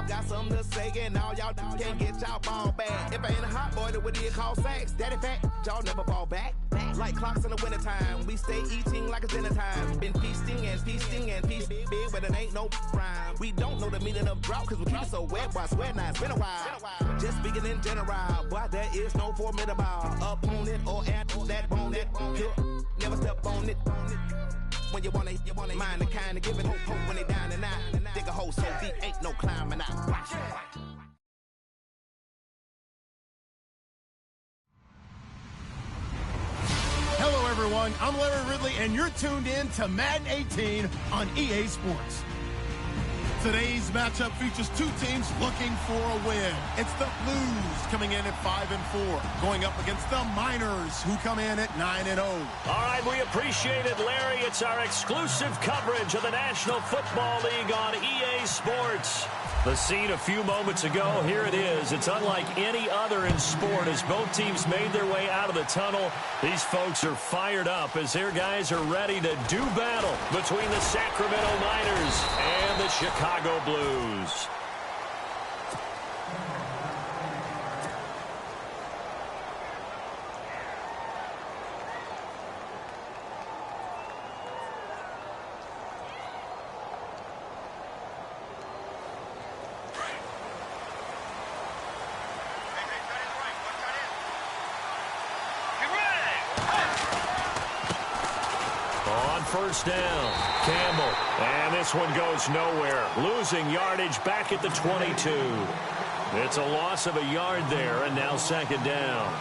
got something to say, and all y'all can't get y'all ball back. If I ain't a hot boy, then what do you call sacks? Daddy fact, y'all never ball back. Like clocks in the wintertime, we stay eating like it's dinner time. Been feasting and feasting and feasting big, but it ain't no rhyme. We don't know the meaning of drought, cause we keep it so wet, boy, I swear now it's been a while. Just speaking in general, boy, there is no formidable opponent or at that bone it. Never step on it. When you wanna mind the kind of give it hope when they down and out. Dig a hole so deep, ain't no climbing out. Watch it. Hello, everyone. I'm Larry Ridley, and you're tuned in to Madden 18 on EA Sports. Today's matchup features two teams looking for a win. It's the Blues coming in at 5-4, going up against the Miners, who come in at 9-0. All right, we appreciate it, Larry. It's our exclusive coverage of the National Football League on EA Sports. The scene a few moments ago, here it is. It's unlike any other in sport as both teams made their way out of the tunnel. These folks are fired up as their guys are ready to do battle between the Sacramento Miners and the Chicago Blues. First down, Campbell, and this one goes nowhere. Losing yardage back at the 22. It's a loss of a yard there, and now second down.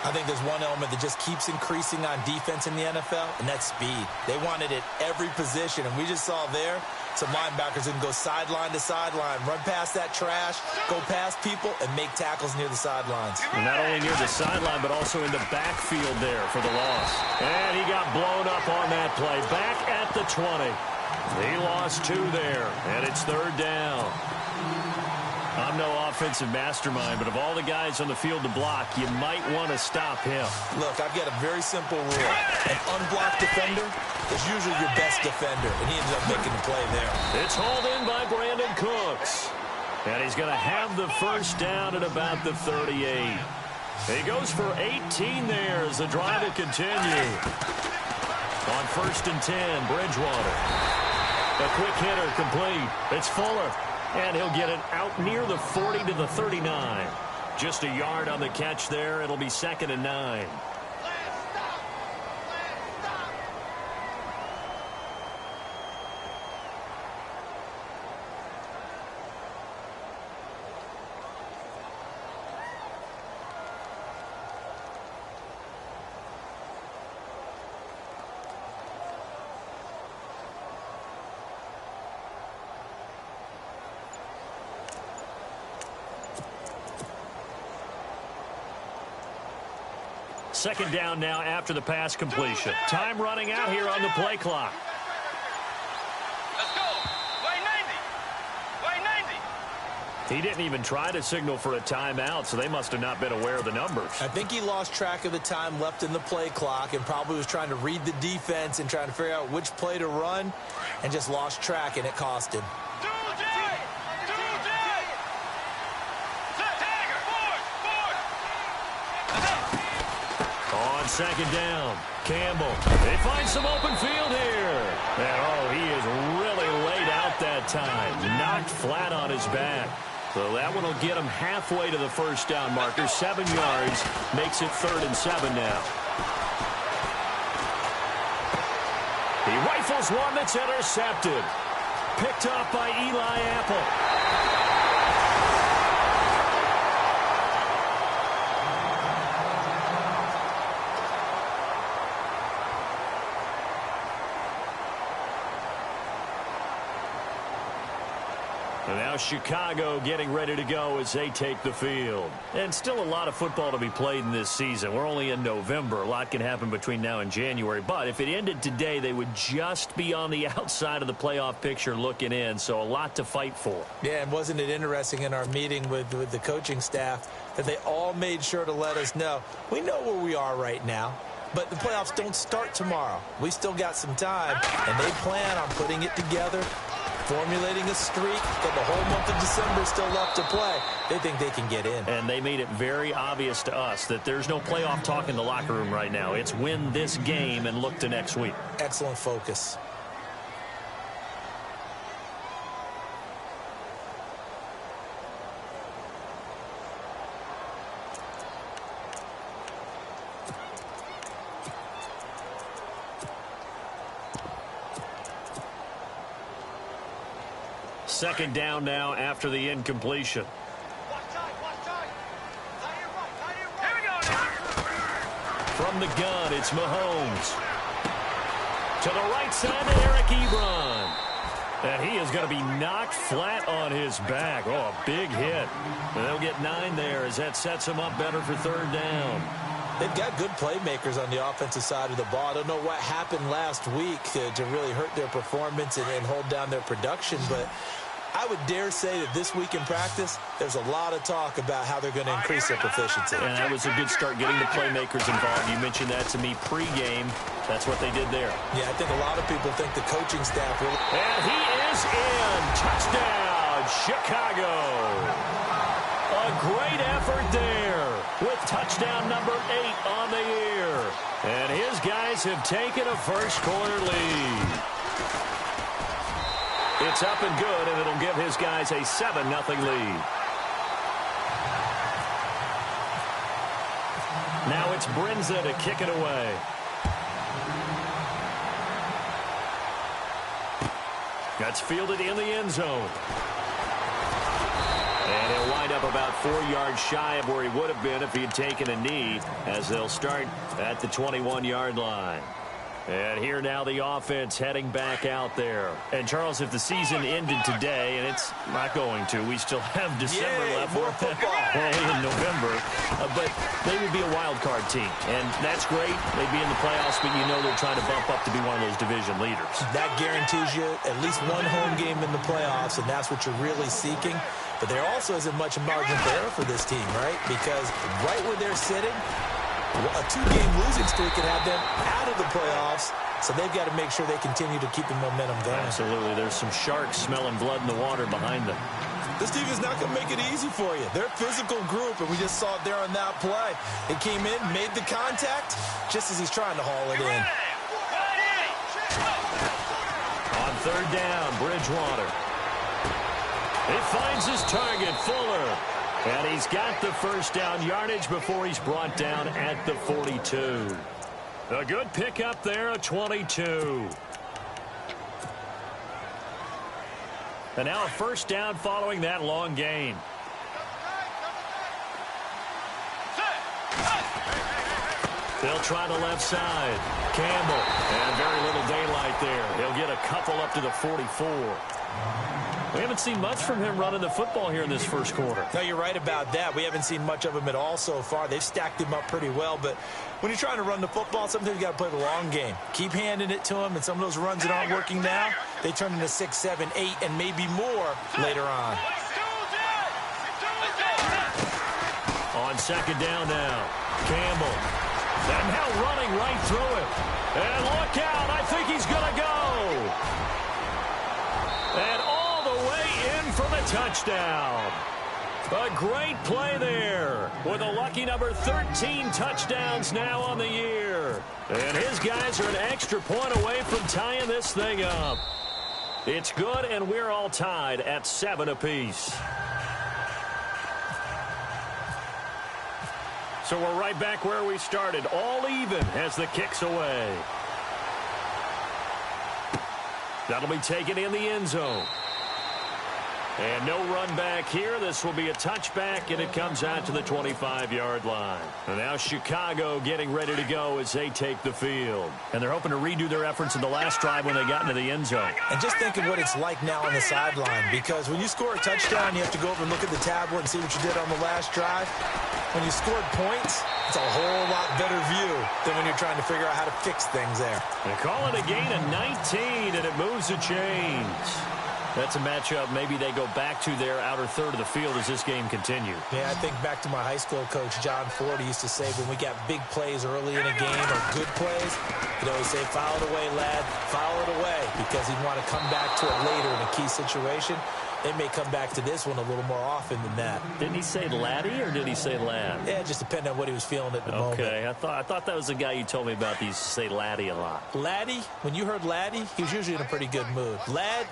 I think there's one element that just keeps increasing on defense in the NFL, and that's speed. They want it at every position, and we just saw there some linebackers who can go sideline to sideline, run past that trash, go past people, and make tackles near the sidelines. And not only near the sideline, but also in the backfield there for the loss. And he got blown up on that play. Back at the 20. He lost two there, and it's third down. I'm no offensive mastermind, but of all the guys on the field to block, you might want to stop him. Look, I've got a very simple rule. An unblocked defender is usually your best defender, and he ended up making the play there. It's hauled in by Brandon Cooks. And he's going to have the first down at about the 38. He goes for 18 there as the drive will continue. On first and 10, Bridgewater. A quick hitter complete. It's Fuller. And he'll get it out near the 40 to the 39. Just a yard on the catch there. It'll be second and 9. Second down now after the pass completion. Time running out here on the play clock. Let's go. Way 90. Way 90. He didn't even try to signal for a timeout, so they must have not been aware of the numbers. I think he lost track of the time left in the play clock and probably was trying to read the defense and trying to figure out which play to run and just lost track, and it cost him. On second down, Campbell. They find some open field here. And, oh, he is really laid out that time. Knocked flat on his back. So that one will get him halfway to the first down marker. 7 yards makes it 3rd and 7 now. He rifles one that's intercepted. Picked up by Eli Apple. And now Chicago getting ready to go as they take the field. And still a lot of football to be played in this season. We're only in November. A lot can happen between now and January. But if it ended today, they would just be on the outside of the playoff picture looking in. So a lot to fight for. Yeah, and wasn't it interesting in our meeting with the coaching staff that they all made sure to let us know, we know where we are right now. But the playoffs don't start tomorrow. We still got some time, and they plan on putting it together formulating a streak. Got the whole month of December still left to play. They think they can get in. And they made it very obvious to us that there's no playoff talk in the locker room right now. It's win this game and look to next week. Excellent focus. Second down now after the incompletion. From the gun, it's Mahomes. To the right side to Eric Ebron. And he is going to be knocked flat on his back. Oh, a big hit. And they'll get 9 there as that sets him up better for third down. They've got good playmakers on the offensive side of the ball. I don't know what happened last week to really hurt their performance and hold down their production, but I would dare say that this week in practice, there's a lot of talk about how they're going to increase their proficiency. And that was a good start getting the playmakers involved. You mentioned that to me pregame. That's what they did there. Yeah, I think a lot of people think the coaching staff will. And he is in. Touchdown, Chicago. A great effort there with touchdown number 8 on the year. And his guys have taken a first-quarter lead. It's up and good, and it'll give his guys a 7-0 lead. Now it's Brinza to kick it away. That's fielded in the end zone. And he'll wind up about 4 yards shy of where he would have been if he had taken a knee, as they'll start at the 21-yard line. And here now the offense heading back out there. And, Charles, if the season ended today, and it's not going to, we still have December left. More football. In November. But they would be a wild card team. And that's great. They'd be in the playoffs, but you know they're trying to bump up to be one of those division leaders. That guarantees you at least one home game in the playoffs, and that's what you're really seeking. But there also isn't much margin for error for this team, right? Because right where they're sitting, a 2-game losing streak could have them out of the playoffs, so they've got to make sure they continue to keep the momentum going. Absolutely. There's some sharks smelling blood in the water behind them. This team is not going to make it easy for you. They're a physical group, and we just saw it there on that play. It came in, made the contact, just as he's trying to haul it in. On third down, Bridgewater. He finds his target, Fuller. And he's got the first down yardage before he's brought down at the 42. A good pickup there, a 22. And now a first down following that long gain. They'll try the left side. Campbell. And very little daylight there. He'll get a couple up to the 44. We haven't seen much from him running the football here in this first quarter. No, you're right about that. We haven't seen much of him at all so far. They've stacked him up pretty well, but when you're trying to run the football, sometimes you got to play the long game. Keep handing it to him, and some of those runs that aren't working now, they turn into 6, 7, 8, and maybe more later on. On second down now, Campbell. And now running right through it. And look out, I think he's going to go. And all the way in for the touchdown. A great play there with a lucky number 13 touchdowns now on the year. And his guys are an extra point away from tying this thing up. It's good, and we're all tied at 7 apiece. So we're right back where we started, all even as the kick's away. That'll be taken in the end zone. And no run back here. This will be a touchback, and it comes out to the 25-yard line. And now Chicago getting ready to go as they take the field. And they're hoping to redo their efforts in the last drive when they got into the end zone. And just think of what it's like now on the sideline, because when you score a touchdown, you have to go over and look at the tablet and see what you did on the last drive. When you scored points, it's a whole lot better view than when you're trying to figure out how to fix things there. They call it a gain of 19, and it moves the chains. That's a matchup maybe they go back to their outer third of the field as this game continues. Yeah, I think back to my high school coach, John Ford. He used to say when we got big plays early in a game or good plays, he'd always say, foul it away, lad, foul it away, because he'd want to come back to it later in a key situation. They may come back to this one a little more often than that. Didn't he say laddie or did he say lad? Yeah, it just depended on what he was feeling at the moment. Okay, I thought that was the guy you told me about. He used to say laddie a lot. Laddie, when you heard laddie, he was usually in a pretty good mood. Lad,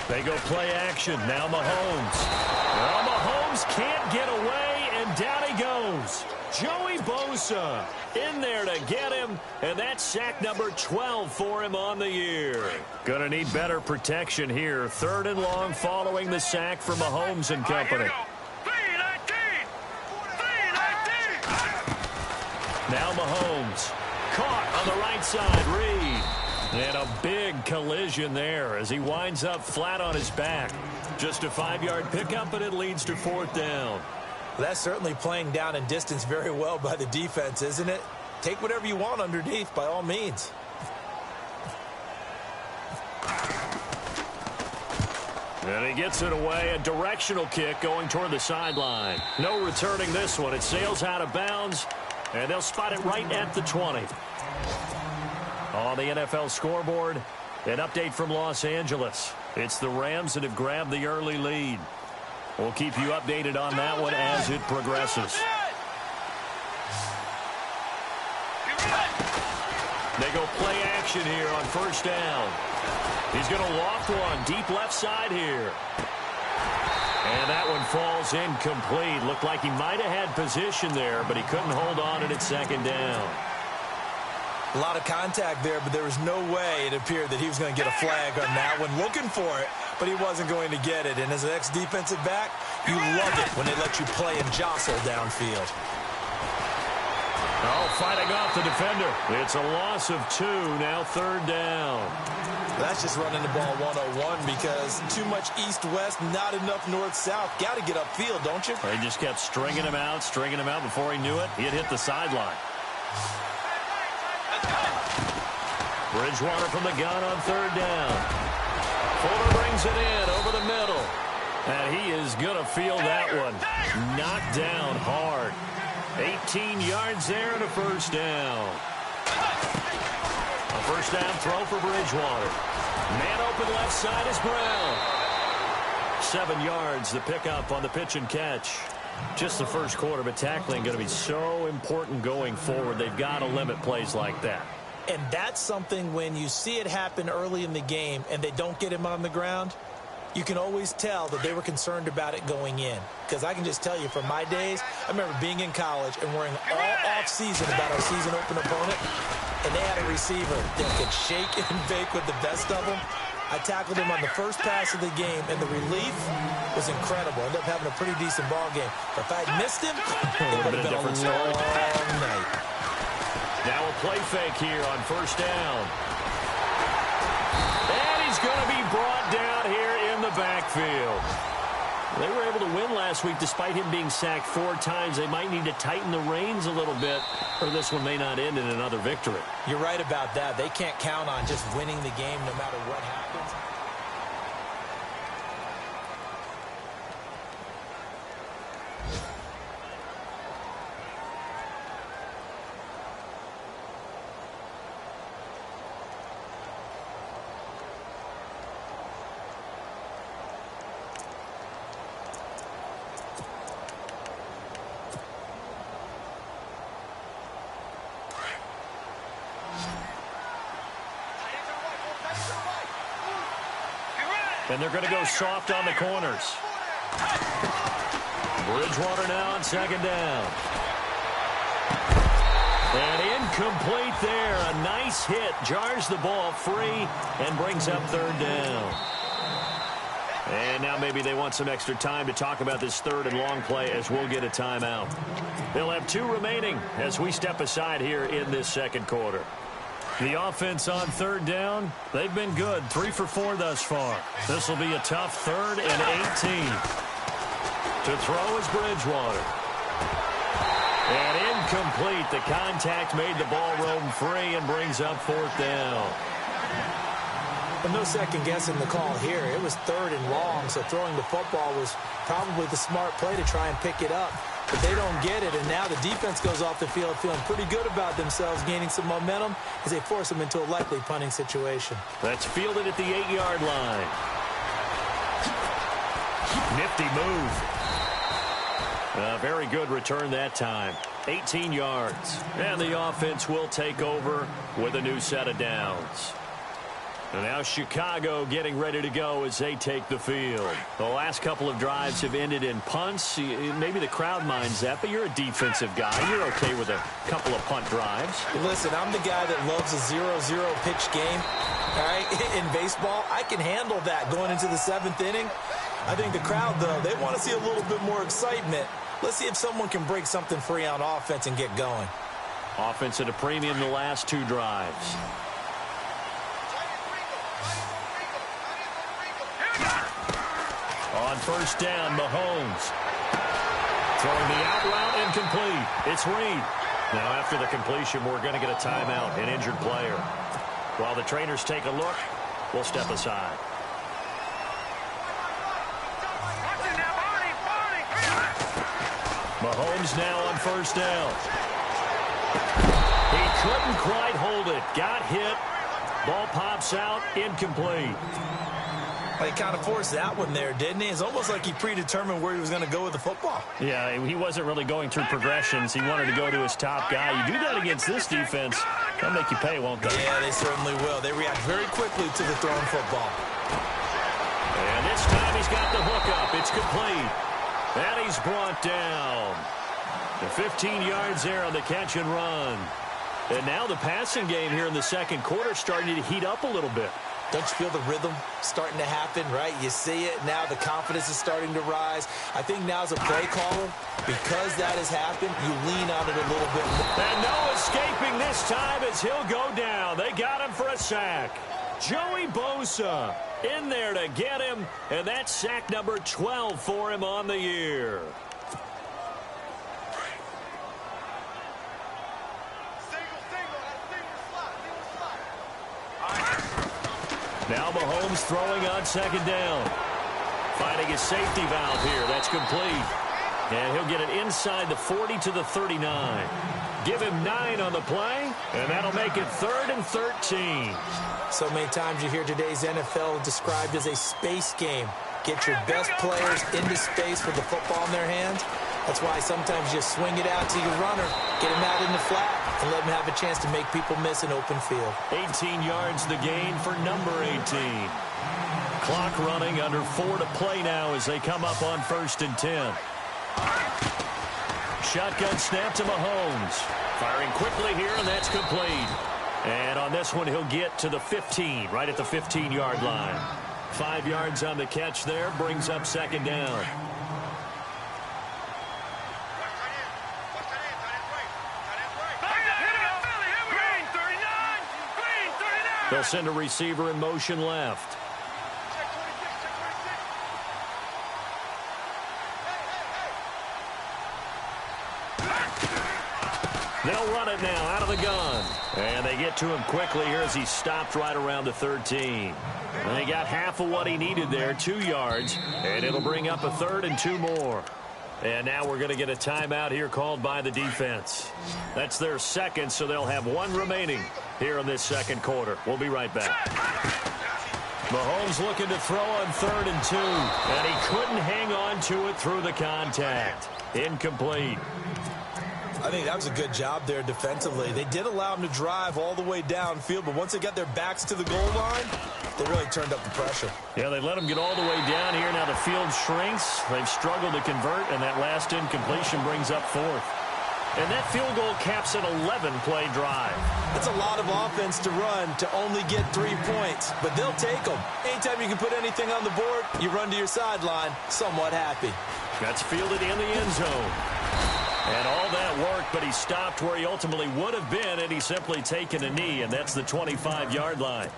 They go play action. Now Mahomes. Well, Mahomes can't get away, and down he goes. Joey Bosa in there to get him, and that's sack number 12 for him on the year. Gonna need better protection here. 3rd and long following the sack for Mahomes and company. Now Mahomes caught on the right side. Reed. And a big collision there as he winds up flat on his back. Just a 5-yard pickup, and it leads to 4th down. That's certainly playing down in distance very well by the defense, isn't it? Take whatever you want underneath, by all means. And he gets it away. A directional kick going toward the sideline. No returning this one. It sails out of bounds, and they'll spot it right at the 20. On the NFL scoreboard, an update from Los Angeles. It's the Rams that have grabbed the early lead. We'll keep you updated on that one as it progresses. They go play action here on 1st down. He's going to loft one deep left side here. And that one falls incomplete. Looked like he might have had position there, but he couldn't hold on and it's 2nd down. A lot of contact there, but there was no way it appeared that he was going to get a flag on that one. Looking for it, but he wasn't going to get it. And as an ex-defensive back, you love it when they let you play and jostle downfield. Oh, fighting off the defender. It's a loss of 2, now 3rd down. That's just running the ball 101 because too much east-west, not enough north-south. Got to get upfield, don't you? They just kept stringing him out before he knew it. He had hit the sideline. Bridgewater from the gun on 3rd down. Fuller brings it in over the middle. And he is going to feel that one. Knocked down hard. 18 yards there and a 1st down. A 1st down throw for Bridgewater. Man open left side is Brown. 7 yards, the pickup on the pitch and catch. Just the 1st quarter, but tackling going to be so important going forward. They've got to limit plays like that. And that's something when you see it happen early in the game and they don't get him on the ground, you can always tell that they were concerned about it going in. Because I can just tell you from my days, I remember being in college and worrying all off-season about our season open opponent, and they had a receiver that could shake and bake with the best of them. I tackled him on the first pass of the game, and the relief was incredible. Ended up having a pretty decent ball game. But if I had missed him, it would have been a long night. Now a play fake here on 1st down. And he's going to be brought down here in the backfield. They were able to win last week despite him being sacked 4 times. They might need to tighten the reins a little bit, or this one may not end in another victory. You're right about that. They can't count on just winning the game no matter what happens. And they're going to go soft on the corners. Bridgewater now on 2nd down. And incomplete there. A nice hit. Jars the ball free and brings up 3rd down. And now maybe they want some extra time to talk about this 3rd and long play as we'll get a timeout. They'll have 2 remaining as we step aside here in this 2nd quarter. The offense on 3rd down, they've been good. 3 for 4 thus far. This will be a tough 3rd and 18. To throw is Bridgewater. And incomplete. The contact made the ball roam free and brings up 4th down. Well, no second guessing the call here. It was 3rd and long, so throwing the football was probably the smart play to try and pick it up. But they don't get it, and now the defense goes off the field feeling pretty good about themselves, gaining some momentum as they force them into a likely punting situation. That's fielded at the 8-yard line. Nifty move. A very good return that time. 18 yards. And the offense will take over with a new set of downs. And now Chicago getting ready to go as they take the field. The last couple of drives have ended in punts. Maybe the crowd minds that, but you're a defensive guy. You're okay with a couple of punt drives. Listen, I'm the guy that loves a 0-0 pitch game. All right, in baseball, I can handle that going into the 7th inning. I think the crowd, though, they want to see a little bit more excitement. Let's see if someone can break something free on offense and get going. Offense at a premium the last 2 drives. On first down, Mahomes. Throwing the out route incomplete. It's Reed. Now after the completion, we're going to get a timeout, an injured player. While the trainers take a look, we'll step aside. Mahomes now on first down. He couldn't quite hold it. Got hit. Ball pops out, incomplete. Well, he kind of forced that one there, didn't he? It's almost like he predetermined where he was going to go with the football. Yeah, he wasn't really going through progressions. He wanted to go to his top guy. You do that against this defense, they'll make you pay, won't they? Yeah, they certainly will. They react very quickly to the thrown football. And this time he's got the hook up. It's complete. And he's brought down. The 15 yards there on the catch and run. And now the passing game here in the second quarter starting to heat up a little bit. Don't you feel the rhythm starting to happen, right? You see it. Now the confidence is starting to rise. I think now as a play caller, because that has happened, you lean on it a little bit more. And no escaping this time as he'll go down. They got him for a sack. Joey Bosa in there to get him, and that's sack number 12 for him on the year. Now Mahomes throwing on second down. Finding his safety valve here. That's complete. And he'll get it inside the 40 to the 39. Give him 9 on the play, and that'll make it 3rd and 13. So many times you hear today's NFL described as a space game. Get your best players into space with the football in their hands. That's why sometimes you swing it out to your runner, get him out in the flat, and let him have a chance to make people miss an open field. 18 yards the gain for number 18. Clock running, under 4 to play now as they come up on 1st and 10. Shotgun snap to Mahomes. Firing quickly here, and that's complete. And on this one, he'll get to the 15, right at the 15-yard line. 5 yards on the catch there, brings up second down. They'll send a receiver in motion left. They'll run it now out of the gun. And they get to him quickly here as he stopped right around the 13. And they got half of what he needed there, 2 yards. And it'll bring up a 3rd and 2 more. And now we're going to get a timeout here called by the defense. That's their second, so they'll have 1 remaining here in this second quarter. We'll be right back. Mahomes looking to throw on 3rd and 2. And he couldn't hang on to it through the contact. Incomplete. I think that was a good job there defensively. They did allow him to drive all the way downfield, but once they got their backs to the goal line, they really turned up the pressure. Yeah, they let him get all the way down here. Now the field shrinks. They've struggled to convert, and that last incompletion brings up 4th. And that field goal caps an 11-play drive. That's a lot of offense to run to only get 3 points, but they'll take them. Anytime you can put anything on the board, you run to your sideline somewhat happy. That's fielded in the end zone. And all that work, but he stopped where he ultimately would have been, and he's simply taken a knee, and that's the 25-yard line.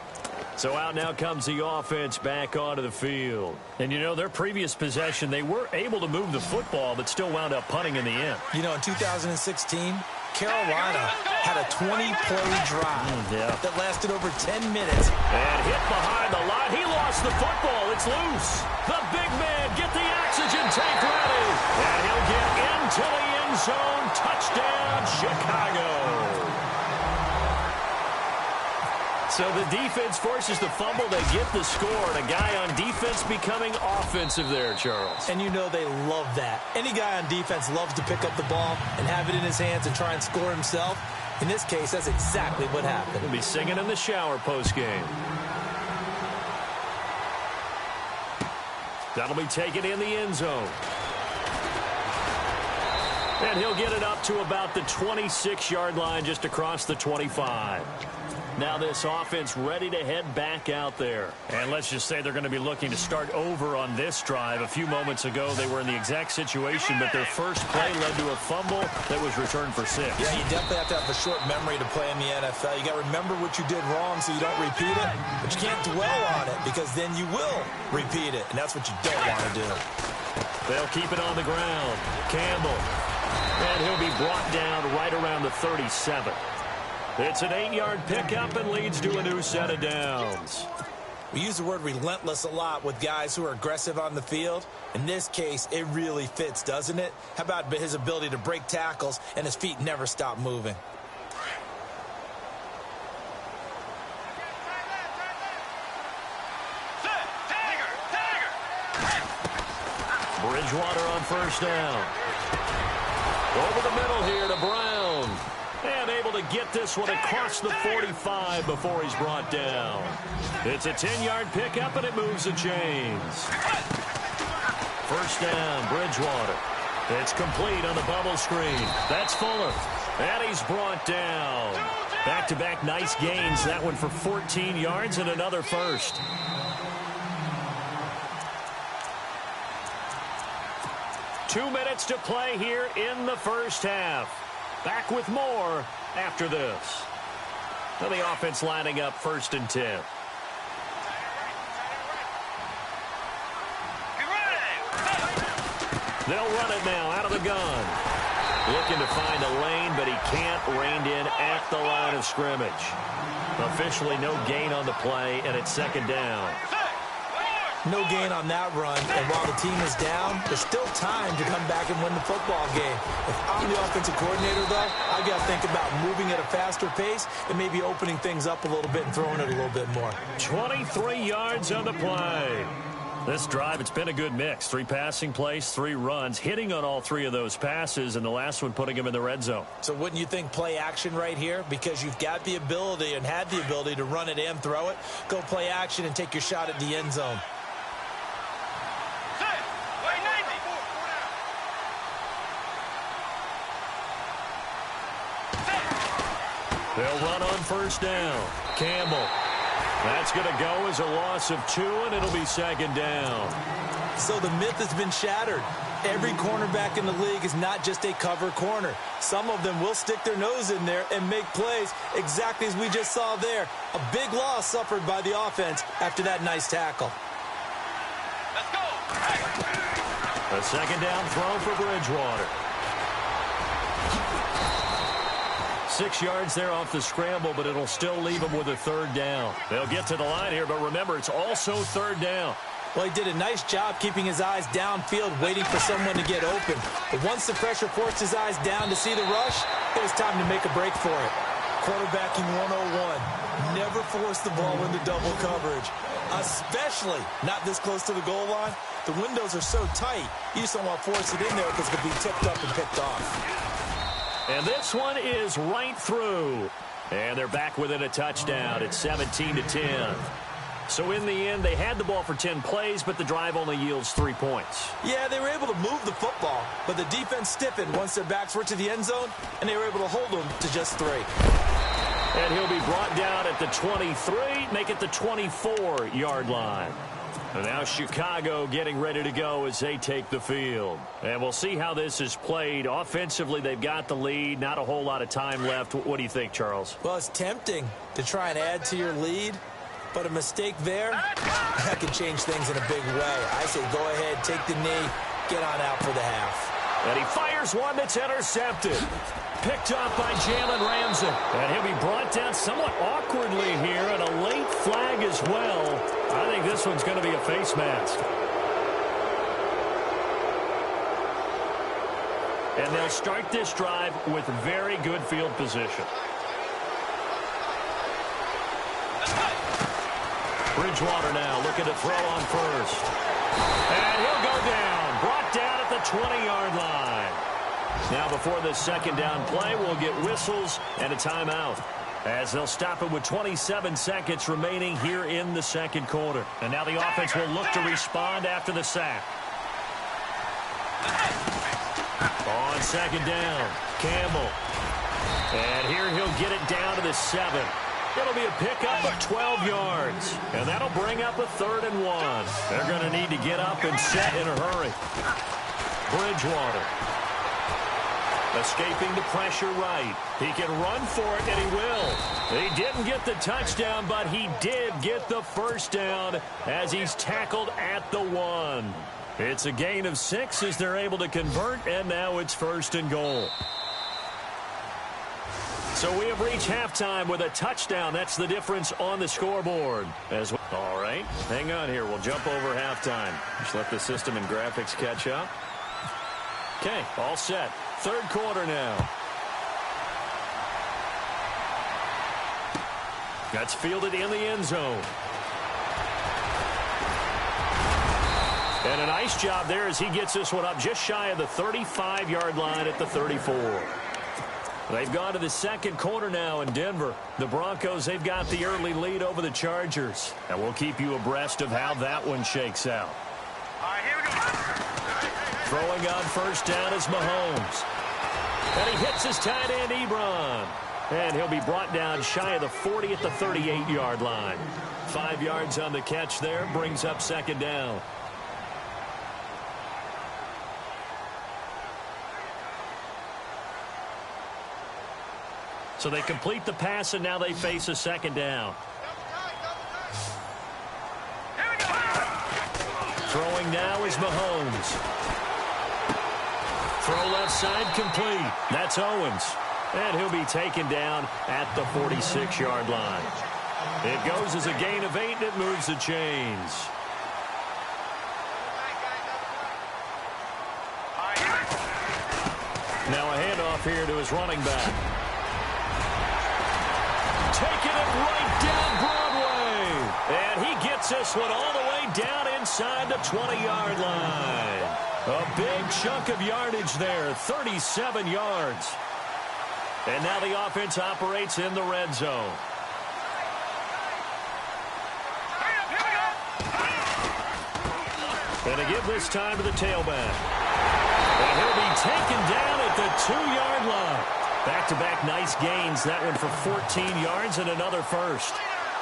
So out now comes the offense back onto the field. And, you know, their previous possession, they were able to move the football, but still wound up punting in the end. You know, in 2016, Carolina had a 20-play drive that lasted over 10 minutes. And hit behind the line. He lost the football. It's loose. The big man, get the oxygen tank ready. And he'll get into the end zone. Touchdown, Chicago. So the defense forces the fumble. They get the score. And a guy on defense becoming offensive there, Charles. And you know they love that. Any guy on defense loves to pick up the ball and have it in his hands and try and score himself. In this case, that's exactly what happened. He'll be singing in the shower postgame. That'll be taken in the end zone. And he'll get it up to about the 26-yard line, just across the 25. Now this offense ready to head back out there. And let's just say they're going to be looking to start over on this drive. A few moments ago, they were in the exact situation, but their first play led to a fumble that was returned for 6. Yeah, you definitely have to have a short memory to play in the NFL. You got to remember what you did wrong so you don't repeat it, but you can't dwell on it because then you will repeat it, and that's what you don't want to do. They'll keep it on the ground. Campbell. And he'll be brought down right around the 37. It's an 8-yard pickup and leads to a new set of downs. We use the word relentless a lot with guys who are aggressive on the field. In this case, it really fits, doesn't it? How about his ability to break tackles and his feet never stop moving? Bridgewater on first down. Over the middle here to Brown. And able to get this one across the 45 before he's brought down. It's a 10-yard pickup, and it moves the chains. First down, Bridgewater. It's complete on the bubble screen. That's Fuller. And he's brought down. Back-to-back nice gains. That one for 14 yards and another first. Two minutes to play here in the first half. Back with more after this. Now the offense lining up 1st and 10. They'll run it now out of the gun. Looking to find a lane, but he can't. Reined in at the line of scrimmage. Officially no gain on the play, and it's 2nd down. No gain on that run, and while the team is down, there's still time to come back and win the football game. If I'm the offensive coordinator, though, I've got to think about moving at a faster pace and maybe opening things up a little bit and throwing it a little bit more. 23 yards on the play. This drive, it's been a good mix. 3 passing plays, 3 runs, hitting on all 3 of those passes, and the last one putting him in the red zone. So wouldn't you think play action right here? Because you've got the ability and had the ability to run it and throw it. Go play action and take your shot at the end zone. They'll run on first down. Campbell. That's going to go as a loss of 2, and it'll be 2nd down. So the myth has been shattered. Every cornerback in the league is not just a cover corner. Some of them will stick their nose in there and make plays exactly as we just saw there. A big loss suffered by the offense after that nice tackle. Let's go. A 2nd down throw for Bridgewater. 6 yards there off the scramble, but it'll still leave him with a 3rd down. They'll get to the line here, but remember, it's also 3rd down. Well, he did a nice job keeping his eyes downfield, waiting for someone to get open. But once the pressure forced his eyes down to see the rush, it was time to make a break for it. Quarterbacking 101. Never force the ball into double coverage, especially not this close to the goal line. The windows are so tight, you just don't want to force it in there because it could be tipped up and picked off. And this one is right through. And they're back within a touchdown. It's 17-10. So in the end, they had the ball for 10 plays, but the drive only yields 3 points. Yeah, they were able to move the football, but the defense stiffened once their backs were to the end zone, and they were able to hold them to just 3. And he'll be brought down at the 23, make it the 24-yard line. And now Chicago getting ready to go as they take the field. And we'll see how this is played. Offensively, they've got the lead. Not a whole lot of time left. What do you think, Charles? Well, it's tempting to try and add to your lead, but a mistake there, that could change things in a big way. I say go ahead, take the knee, get on out for the half. And he fires one that's intercepted. Picked off by Jalen Ramsey. And he'll be brought down somewhat awkwardly here, and a late flag as well. I think this one's going to be a face mask. And they'll start this drive with very good field position. Bridgewater now looking to throw on first. And he'll go down. Brought down at the 20-yard line. Now before this second down play, we'll get whistles and a timeout, as they'll stop it with 27 seconds remaining here in the second quarter. And now the offense will look to respond after the sack. On second down, Campbell. And here he'll get it down to the 7. It'll be a pickup of 12 yards. And that'll bring up a 3rd and 1. They're going to need to get up and set in a hurry. Bridgewater. Escaping the pressure right. He can run for it, and he will. He didn't get the touchdown, but he did get the first down as he's tackled at the 1. It's a gain of 6 as they're able to convert, and now it's 1st and goal. So we have reached halftime with a touchdown. That's the difference on the scoreboard. All right, hang on here. We'll jump over halftime. Just let the system and graphics catch up. Okay, all set. Third quarter now. That's fielded in the end zone. And a nice job there as he gets this one up just shy of the 35-yard line at the 34. They've gone to the second quarter now in Denver. The Broncos, they've got the early lead over the Chargers. And we'll keep you abreast of how that one shakes out. All right, here we go. Throwing on first down is Mahomes. And he hits his tight end, Ebron. And he'll be brought down shy of the 40 at the 38-yard line. 5 yards on the catch there, brings up second down. So they complete the pass, and now they face a second down. Throwing now is Mahomes. Throw left side complete. That's Owens. And he'll be taken down at the 46-yard line. It goes as a gain of 8, and it moves the chains. Now a handoff here to his running back. Taking it right down Broadway. And he gets this one all the way down inside the 20-yard line. A big chunk of yardage there, 37 yards. And now the offense operates in the red zone. And to give this time to the tailback. And he'll be taken down at the 2-yard line. Back-to-back nice gains. That one for 14 yards and another first.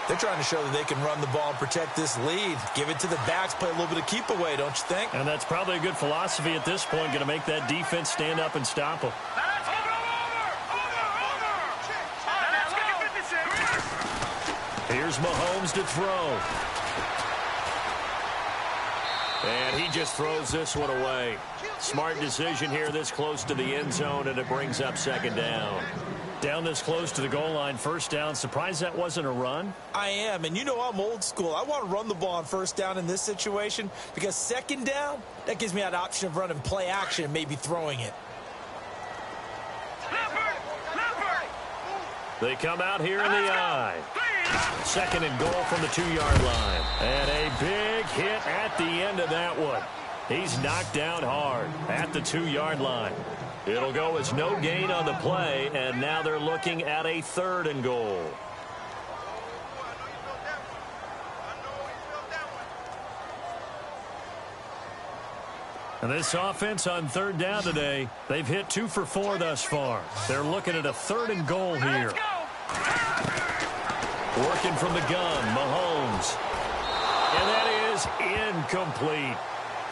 They're trying to show that they can run the ball and protect this lead. Give it to the backs, play a little bit of keep away, don't you think? And that's probably a good philosophy at this point, going to make that defense stand up and stop them. Here's Mahomes to throw. And he just throws this one away. Smart decision here this close to the end zone, and it brings up second down. Down this close to the goal line, first down. Surprised that wasn't a run? I am, and you know I'm old school. I want to run the ball on first down in this situation because second down, that gives me that option of running play action and maybe throwing it. They come out here in the eye. Second and goal from the 2-yard line. And a big hit at the end of that one. He's knocked down hard at the 2-yard line. It'll go as no gain on the play, and now they're looking at a 3rd and goal. And this offense on 3rd down today, they've hit 2 for 4 thus far. They're looking at a 3rd and goal here. Working from the gun, Mahomes. And that is incomplete.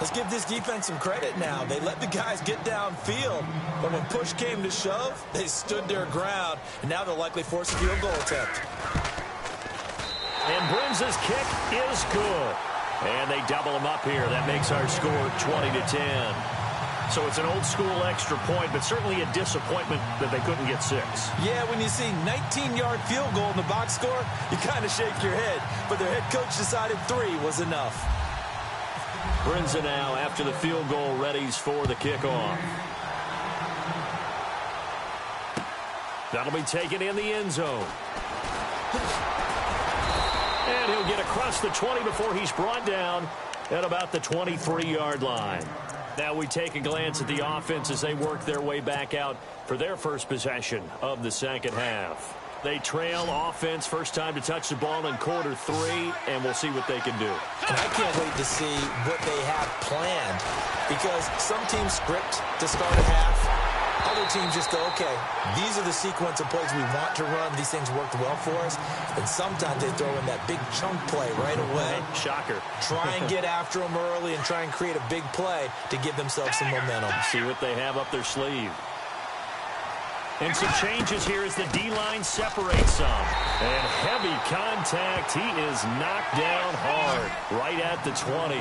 Let's give this defense some credit now. They let the guys get downfield, but when push came to shove, they stood their ground, and now they'll likely force a field goal attempt. And Brim's kick is good. And they double him up here. That makes our score 20-10. So it's an old-school extra point, but certainly a disappointment that they couldn't get 6. Yeah, when you see 19-yard field goal in the box score, you kind of shake your head. But their head coach decided 3 was enough. Brinza now, after the field goal, readies for the kickoff. That'll be taken in the end zone. And he'll get across the 20 before he's brought down at about the 23-yard line. Now we take a glance at the offense as they work their way back out for their first possession of the second half. They trail offense, first time to touch the ball in quarter 3, and we'll see what they can do. And I can't wait to see what they have planned, because some teams script to start a half. Other teams just go, okay, these are the sequence of plays we want to run. These things worked well for us. And sometimes they throw in that big chunk play right away. Shocker. Try and get after them early and try and create a big play to give themselves some momentum. See what they have up their sleeve. And some changes here as the D-line separates some. And heavy contact. He is knocked down hard right at the 20.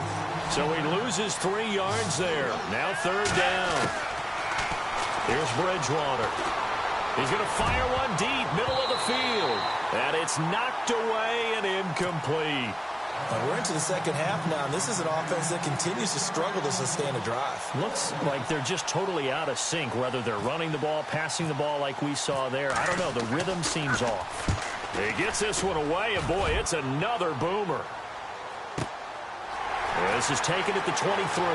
So he loses 3 yards there. Now 3rd down. Here's Bridgewater. He's going to fire one deep, middle of the field. And it's knocked away and incomplete. We're into the second half now, and this is an offense that continues to struggle to sustain a drive. Looks like they're just totally out of sync, whether they're running the ball, passing the ball like we saw there. I don't know. The rhythm seems off. He gets this one away, and boy, it's another boomer. This is taken at the 23.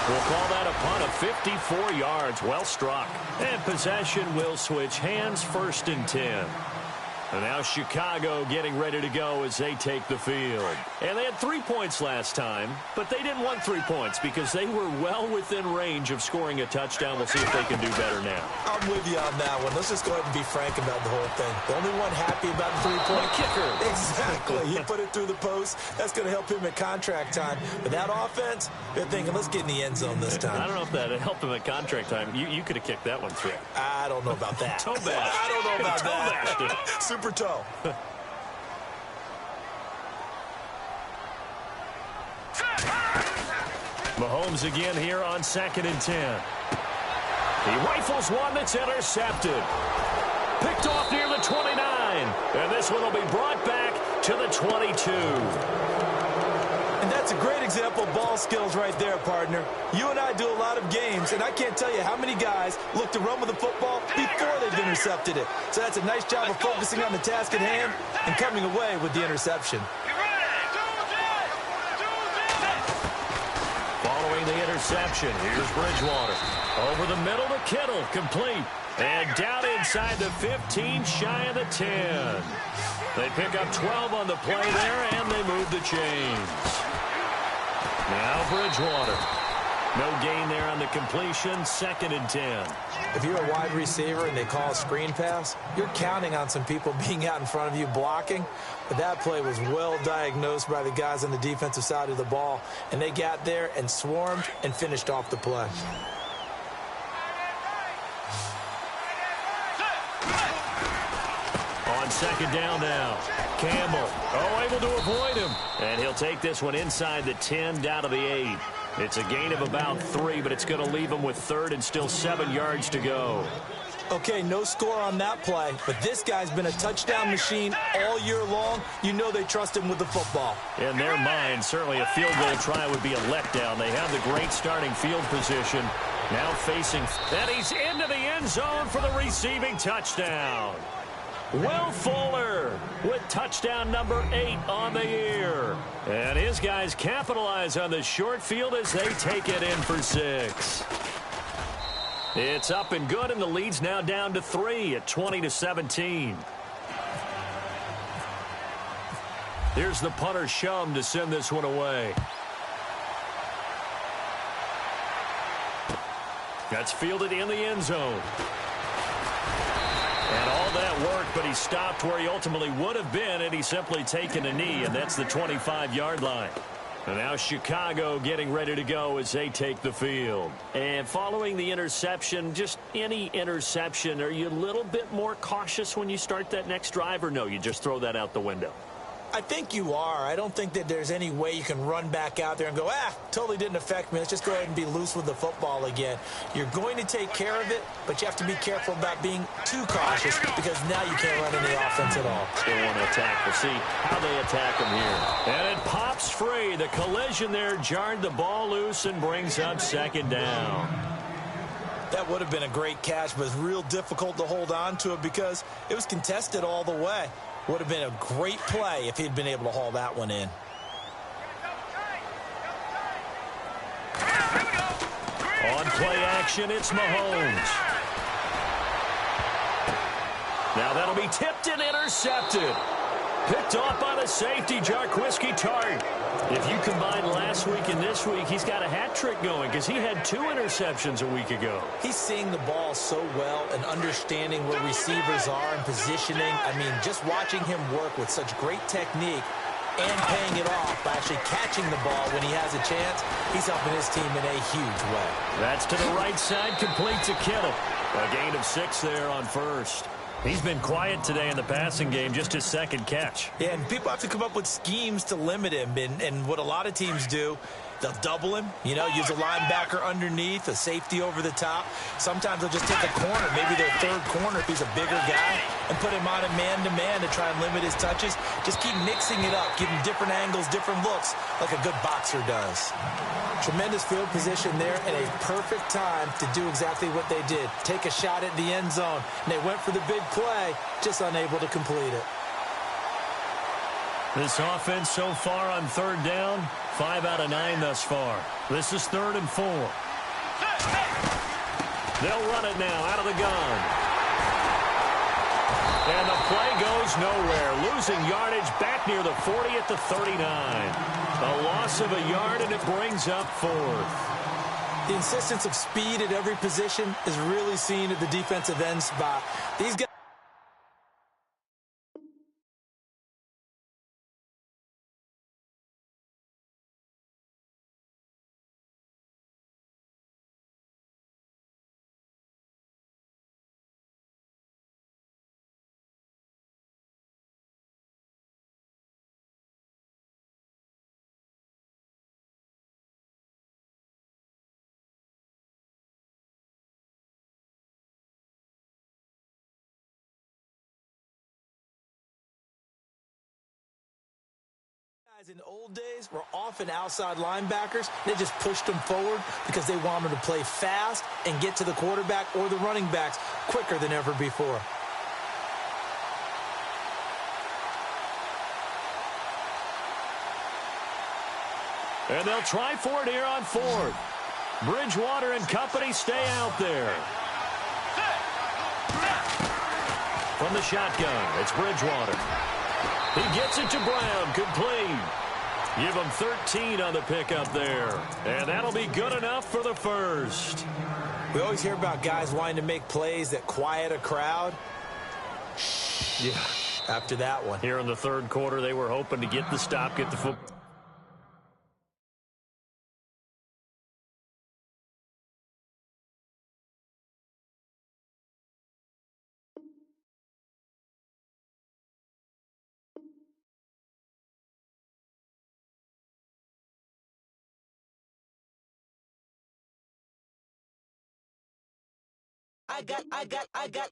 We'll call that a punt of 54 yards. Well struck. And possession will switch hands, 1st and 10. And now Chicago getting ready to go as they take the field. And they had 3 points last time, but they didn't want 3 points because they were well within range of scoring a touchdown. We'll see if they can do better now. I'm with you on that one. Let's just go ahead and be frank about the whole thing. The only one happy about the 3-point kicker. Exactly. He put it through the post. That's going to help him at contract time. But that offense, they're thinking, let's get in the end zone this time. I don't know if that helped him at contract time. You could have kicked that one through. I don't know about that. Toe bash. I don't know about Toe that. bashed. Super toe. Mahomes again here on 2nd and 10. He rifles one that's intercepted. Picked off near the 29. And this one will be brought back to the 22. And that's a great example of ball skills right there, partner. You and I do a lot of games, and I can't tell you how many guys look to run with the football before they've intercepted it. So that's a nice job of focusing on the task at hand and coming away with the interception. Following the interception, here's Bridgewater. Over the middle to Kittle, complete. And down inside the 15, shy of the 10. They pick up 12 on the play there, and they move the chains. Now Bridgewater. No gain there on the completion, 2nd and 10. If you're a wide receiver and they call a screen pass, you're counting on some people being out in front of you blocking. But that play was well diagnosed by the guys on the defensive side of the ball. And they got there and swarmed and finished off the play. On 2nd down now. Campbell, able to avoid him. And he'll take this one inside the 10, down to the 8. It's a gain of about 3, but it's going to leave him with 3rd and still 7 yards to go. Okay, no score on that play, but this guy's been a touchdown machine all year long. You know they trust him with the football. In their mind, certainly a field goal try would be a letdown. They have the great starting field position. Now facing, and he's into the end zone for the receiving touchdown. Will Fuller with touchdown number 8 on the year. And his guys capitalize on the short field as they take it in for 6. It's up and good, and the lead's now down to 3 at 20-17. Here's the punter Shum to send this one away. That's fielded in the end zone. And all that work, but he stopped where he ultimately would have been had he simply taken a knee, and that's the 25-yard line. And now Chicago getting ready to go as they take the field. And following the interception, just any interception, are you a little bit more cautious when you start that next drive, or no, you just throw that out the window? I think you are. I don't think that there's any way you can run back out there and go, totally didn't affect me. Let's just go ahead and be loose with the football again. You're going to take care of it, but you have to be careful about being too cautious because now you can't run any offense at all. They want to attack. We'll see how they attack him here. And it pops free. The collision there jarred the ball loose and brings up second down. That would have been a great catch, but it's real difficult to hold on to it because it was contested all the way. Would have been a great play if he'd been able to haul that one in. On play action, it's Mahomes. Now that'll be tipped and intercepted. Picked off by the safety, Jarquiski Tart. If you combine last week and this week, he's got a hat trick going because he had 2 interceptions a week ago. He's seeing the ball so well and understanding where receivers are and positioning. I mean, just watching him work with such great technique and paying it off by actually catching the ball when he has a chance, he's helping his team in a huge way. That's to the right side, complete to Kittle. A gain of 6 there on first. He's been quiet today in the passing game, just his second catch. Yeah, and people have to come up with schemes to limit him. And what a lot of teams do, they'll double him, use a linebacker underneath, a safety over the top. Sometimes they'll just take a corner, maybe their third corner if he's a bigger guy, and put him on a man-to-man to try and limit his touches. Just keep mixing it up, give him different angles, different looks, like a good boxer does. Tremendous field position there and a perfect time to do exactly what they did. Take a shot at the end zone. And they went for the big play, just unable to complete it. This offense so far on third down, 5 out of 9 thus far. This is 3rd and 4. They'll run it now out of the gun. And the play goes nowhere. Losing yardage back near the 40 at the 39. A loss of a yard, and it brings up 4th. The insistence of speed at every position is really seen at the defensive end spot. These guys. In the old days were often outside linebackers. They just pushed them forward because they wanted to play fast and get to the quarterback or the running backs quicker than ever before. And they'll try for it here on 4th. Bridgewater and company stay out there. From the shotgun, it's Bridgewater. He gets it to Brown, complete. Give him 13 on the pickup there. And that'll be good enough for the first. We always hear about guys wanting to make plays that quiet a crowd. Yeah, after that one. Here in the 3rd quarter, they were hoping to get the stop, get the football.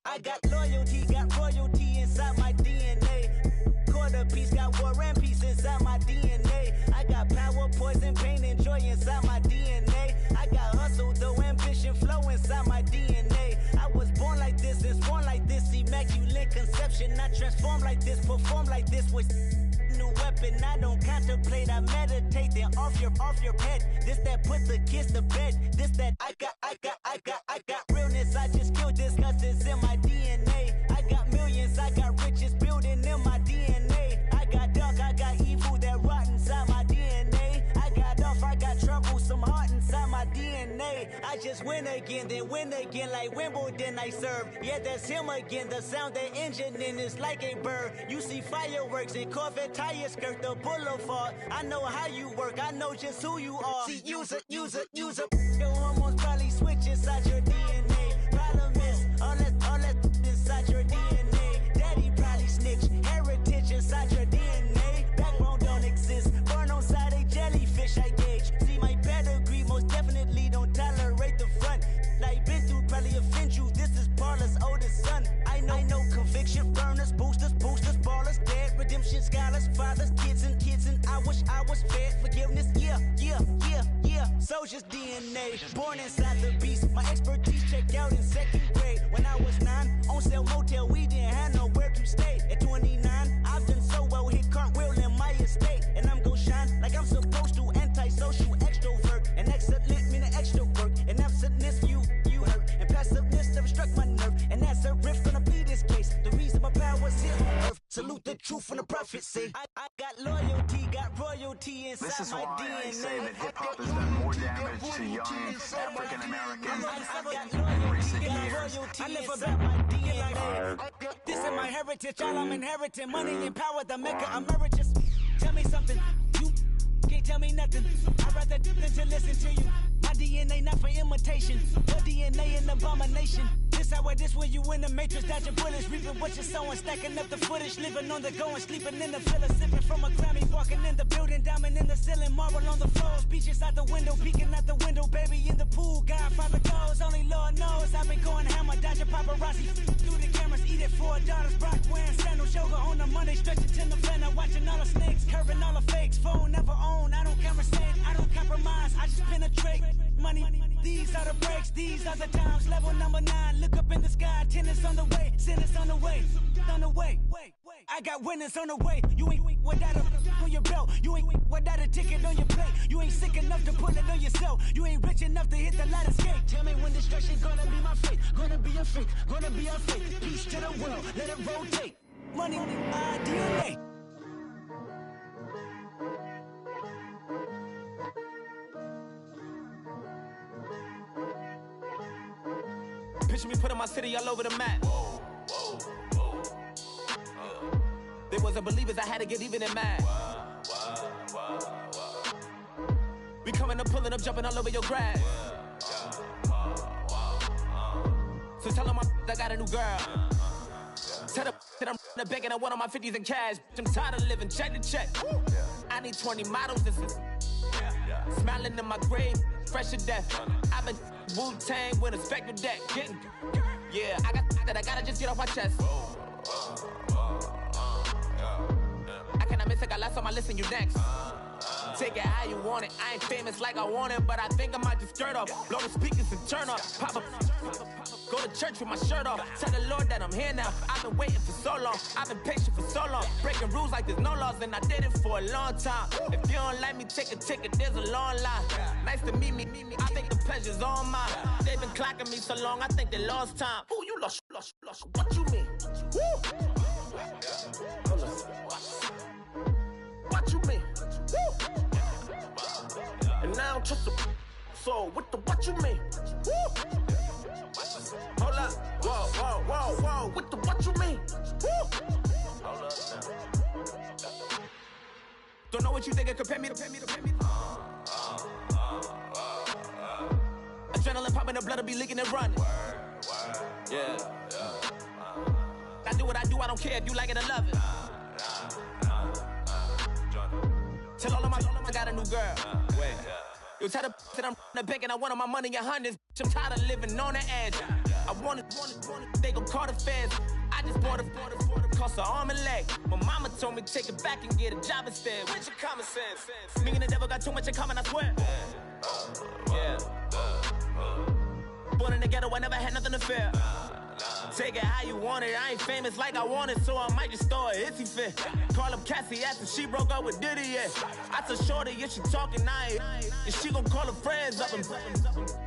I got loyalty, got royalty inside my DNA. Quarter piece, got war and peace inside my DNA. I got power, poison, pain, and joy inside my DNA. I got hustle, though, ambition, flow inside my DNA. I was born like this and sworn like this, immaculate conception. I transform like this, perform like this with new weapon. I don't contemplate, I meditate, then off your head. This that put the kids to bed. This that I got realness. I just killed this cause it's in my DNA. I got millions, I got riches building in my DNA. I got dark, I got evil that rot inside my DNA. I got off, I got trouble, some heart inside my DNA. I just win again, then win again like Wimbledon I serve. Yeah, that's him again, the sound that engine in is like a bird. You see fireworks and Corvette tires skirt the boulevard. I know how you work, I know just who you are. See, use a. Your hormones probably switch inside your DNA. Problem is, all that inside your DNA. Daddy probably snitch, heritage inside your DNA. bread, forgiveness, yeah. Soldier's DNA, born inside the beast. My expertise checked out in second grade. When I was 9, on sale motel, we didn't have nowhere to stay. At 29, I've done so well, hit cartwheel in my estate. And I'm gon' shine like I'm supposed to, antisocial extrovert. And excellent meaning extra work. And absentness, you hurt. And passiveness never struck my nerve. And that's a riff gonna be this case. The reason my power's here on earth. Salute the truth from the prophecy. I got loyalty, got royalty inside This is my why DNA. I say that hip-hop has done more damage to young African Americans in recent years. I live about my DNA. This is my heritage, all I'm inheriting. Money and power, the Mecca emeritus. Tell me something, you can't tell me nothing. I'd rather than to listen to you. My DNA not for imitation. Your DNA an abomination. This how this when you in the matrix, dodging bullets, reaping what you're sowing, stacking up the footage, living on the go and sleeping in the villa, sipping from a Grammy, walking in the building, diamond in the ceiling, marble on the floors, beaches out the window, peeking out the window, baby in the pool, Godfather goes, only Lord knows, I've been going hammer, dodging paparazzi, through the cameras, eat it for daughters, Brock wearing sandals, yoga on a Monday, stretching to the fan, watching all the snakes, curving all the fakes, phone never own, I don't conversate, I don't compromise, I just penetrate, money, these are the breaks, these are the times, level number 9, look up in the sky, tennis on the way, sinners on the way, I got winners on the way, you ain't without a on your belt, you ain't without a ticket on your plate, you ain't sick enough to pull it on yourself, you ain't rich enough to hit the ladder skate, tell me when destruction gonna be my fate, gonna be a fate, gonna be a fate, peace to the world, let it rotate, money, DNA. Picture me putting my city all over the map. They wasn't believers, I had to get even and mad. We coming up, pulling up, jumping all over your grass. So tell them I got a new girl. Tell them that I'm the begging, I want all my 50s in cash. I'm tired of living check to check. I need 20 models, this is smiling in my grave, fresh to death. I've been Wu-Tang with a spectral deck. Yeah, I gotta just get off my chest. I cannot miss, I got lots on my list and you next. Take it how you want it. I ain't famous like I want it, but I think I might just skirt off. Blow the speakers and turn up. Pop up. Go to church with my shirt off. Tell the Lord that I'm here now. I've been waiting for so long. I've been patient for so long. Breaking rules like there's no laws, and I did it for a long time. If you don't like me, take a ticket. There's a long line. Nice to meet me. I think the pleasure's all mine. They've been clocking me so long, I think they lost time. Ooh, you lost. What you mean? Woo! What you mean? Woo! And now I don't trust the so what you mean? Woo! Hold up, whoa, what you mean? Woo! Hold up now. Don't know what you think, compare me. Adrenaline popping, the blood'll be leaking and running. Yeah. I do what I do, I don't care if you like it or love it. Tell all of my I got a new girl. Wait. You tell the that I'm the bank and I want all my money in hundreds. I'm tired of living on the edge. I want it, they gon' call the feds. I just bought a cost an arm and leg. My mama told me take it back and get a job instead. Where's your common sense? Me and the devil got too much in common, I swear. Yeah. Born in the ghetto, I never had nothing to fear. Take it how you want it. I ain't famous like I want it, so I might just throw a hissy fit. Call up Cassie after she broke up with Diddy, yeah. I told Shorty if she talking, I ain't. And she gon' call her friends up and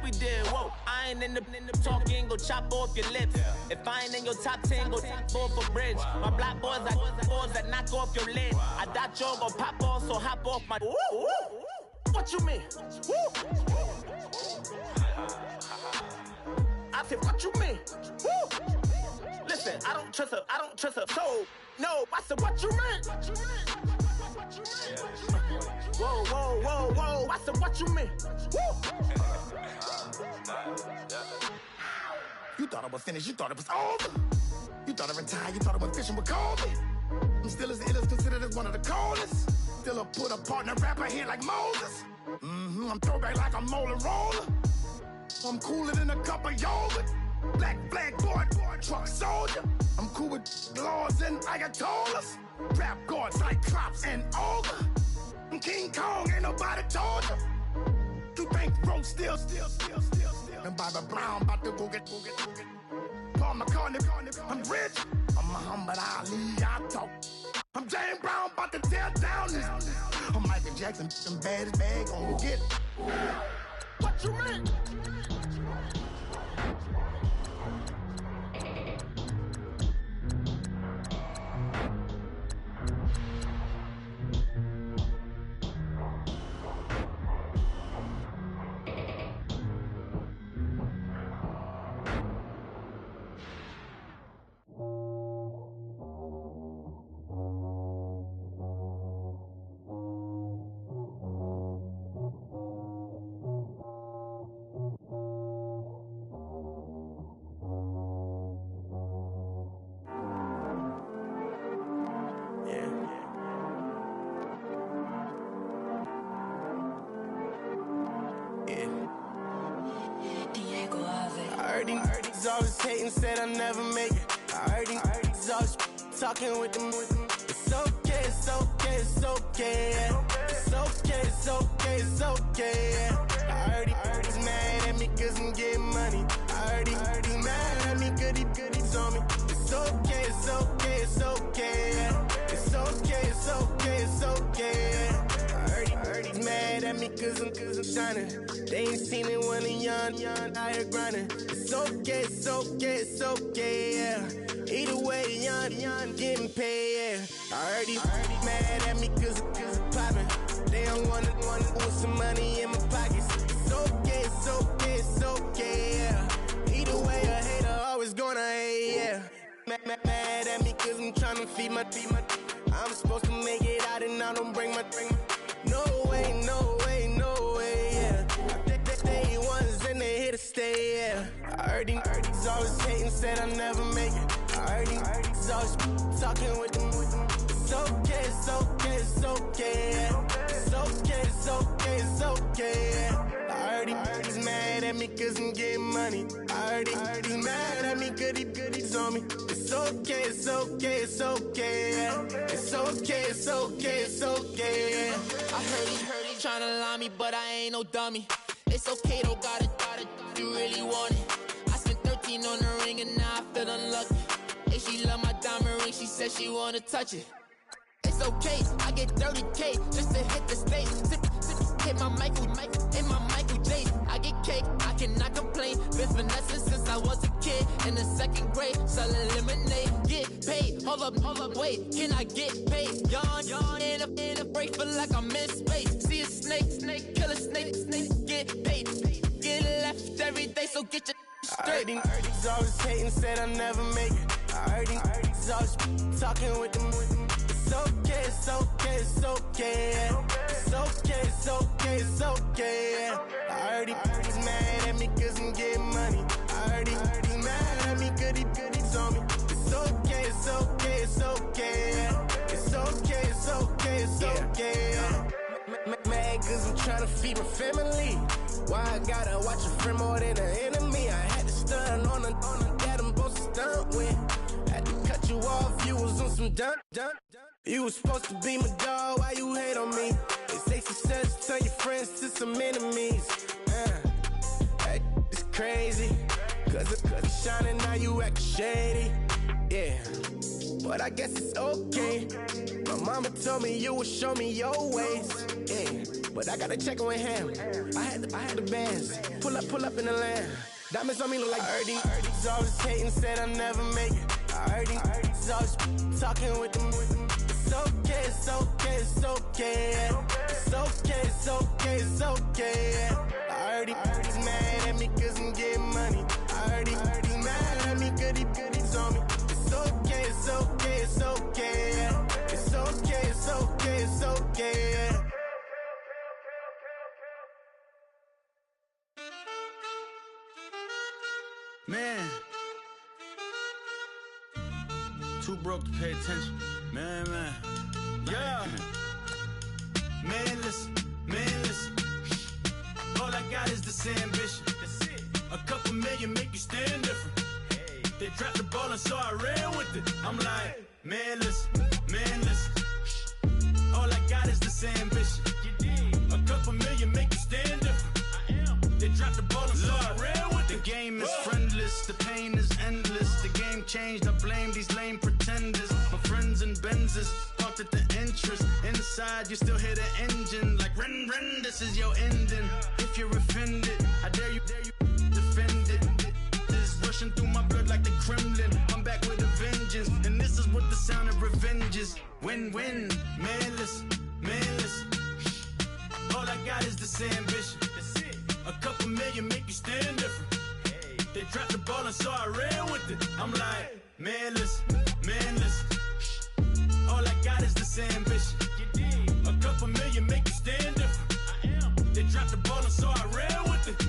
we did, whoa. I ain't in the talking, go chop off your lips. If I ain't in your top 10, go top off a bridge. My black boys like boys that knock off your lid. I thought y'all gon' pop off, so hop off my. What you mean? I said, what you mean? Woo! Listen, I don't trust her. So, no, I said, what you mean? Whoa. I said, what you mean? Woo! You thought I was finished, you thought it was over. You thought I retired, you thought I went fishing with Kobe. I'm still as ill as considered as one of the coldest. Still a put a partner rapper here like Moses. I'm throwback like a molar roller. I'm cooler than a cup of yogurt. Black flag boy, truck soldier. I'm cool with laws and ayatollahs. Rap gods like Klops and Olga. King Kong, ain't nobody told you. You think Rose still. And Bobby Brown about to go get. Paul McCartney, I'm rich. I'm Muhammad Ali, I talk. I'm James Brown, about to tear down this. I'm Michael Jackson, some bad as bag, gonna get it. What you mean? He's always hating, said I'll never make it. I heard he's always talking with them. It's okay, it's okay, it's okay. It's okay, it's okay, it's okay. I heard he's mad at me cause I'm getting money. I heard he's mad at me cause he's on me. It's okay, it's okay, it's okay. It's okay, it's okay, it's okay. I heard he's mad at me cause I'm shining. They ain't seen it when I'm young, out here grinding. It's okay, it's okay, it's okay, yeah. Either way, young, getting paid, yeah. I heard he's mad at me cause I'm poppin'. They don't wanna put some money in my pockets. It's okay, it's okay, it's okay, yeah. Either way, a hater always gonna hate, yeah. Mad at me cause I'm tryna feed my I'm supposed to make it out and I don't bring my no way, no way, no way, yeah. They ones and they here to stay, yeah. I heard he's always hating, said I'll never make it. I heard he's always talking with them. It's okay, it's okay, it's okay, yeah. It's okay, it's okay, it's okay, yeah. I heard he's mad at me cause I'm getting money. I heard he's mad at me cause he's on me. It's okay, it's okay, it's okay, yeah. It's okay, it's okay, it's okay, yeah. I heard he tryna lie me, but I ain't no dummy. It's okay, though, got it, you really want it. I spent 13 on the ring and now I feel unlucky. Hey, she love my diamond ring, she said she wanna touch it. It's okay, I get 30K just to hit the stage. Hit my Michael, in my Michael J. I get cake, I cannot complain. Been finessing since I was a kid. In the second grade, selling lemonade. Get paid, hold up, wait, can I get paid? Yawn, in a break, feel like I'm in space. See a snake, kill a snake, get paid. Get left every day, so get your straight. I heard he's always hating, said I'll never make it. I heard he's always talking with them. It's okay, it's okay, it's okay. It's okay, it's okay, it's okay. I heard he's mad at me cause I'm getting money. I heard he's mad at me cause he's on me. It's okay, it's okay, it's okay. It's okay, it's okay, it's okay. Mad cause I'm tryna feed my family. Why I gotta watch a friend more than an enemy? I had to stun on the that I'm supposed to stunt with. Had to cut you off, you was on some dun. You was supposed to be my dog, why you hate on me? They say success, turn your friends to some enemies. That is crazy. Cause it's shining, now you actin' shady. Yeah, but I guess it's okay. My mama told me you would show me your ways. Yeah, but I gotta check with him. I had the bands. Pull up in the land. Diamonds on me look like I heard he's always hating, said I'll never make it. I heard he's always talking with them. It's okay, it's okay, it's okay. It's okay, it's okay, it's okay. I heard he's mad at me cause I'm getting money. I heard he's mad at me cause he's on me. It's okay, it's okay, it's okay. It's okay, it's okay, it's okay. Man, too broke to pay attention. Man. Yeah. Man, listen. All I got is this ambition. A couple million make you stand different. They dropped the ball and so I ran with it. I'm like, man, listen. All I got is this ambition. changed, I blame these lame pretenders. My friends and Benzes parked at the entrance. Inside, you still hear the engine like rin rin. This is your ending. If you're offended, I dare you defend it. This is rushing through my blood like the Kremlin. I'm back with a vengeance, and this is what the sound of revenge is. Win-win, manless. All I got is this ambition. A couple million make you stand different. They dropped the ball and so I ran with it. I'm like, manless. All I got is this ambition. A couple million make you stand different. They dropped the ball and so I ran with it.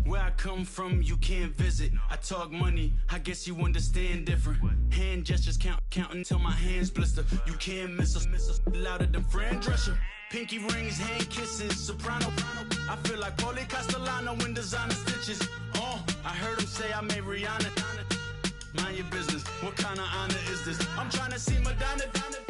Where I come from, you can't visit. I talk money, I guess you understand different. Hand gestures counting till my hands blister. You can't miss us louder than Fran Drescher. Pinky rings, hand kisses, soprano. I feel like Paulie Castellano in designer stitches. I heard him say I made Rihanna. Mind your business, what kind of honor is this? I'm trying to see Madonna.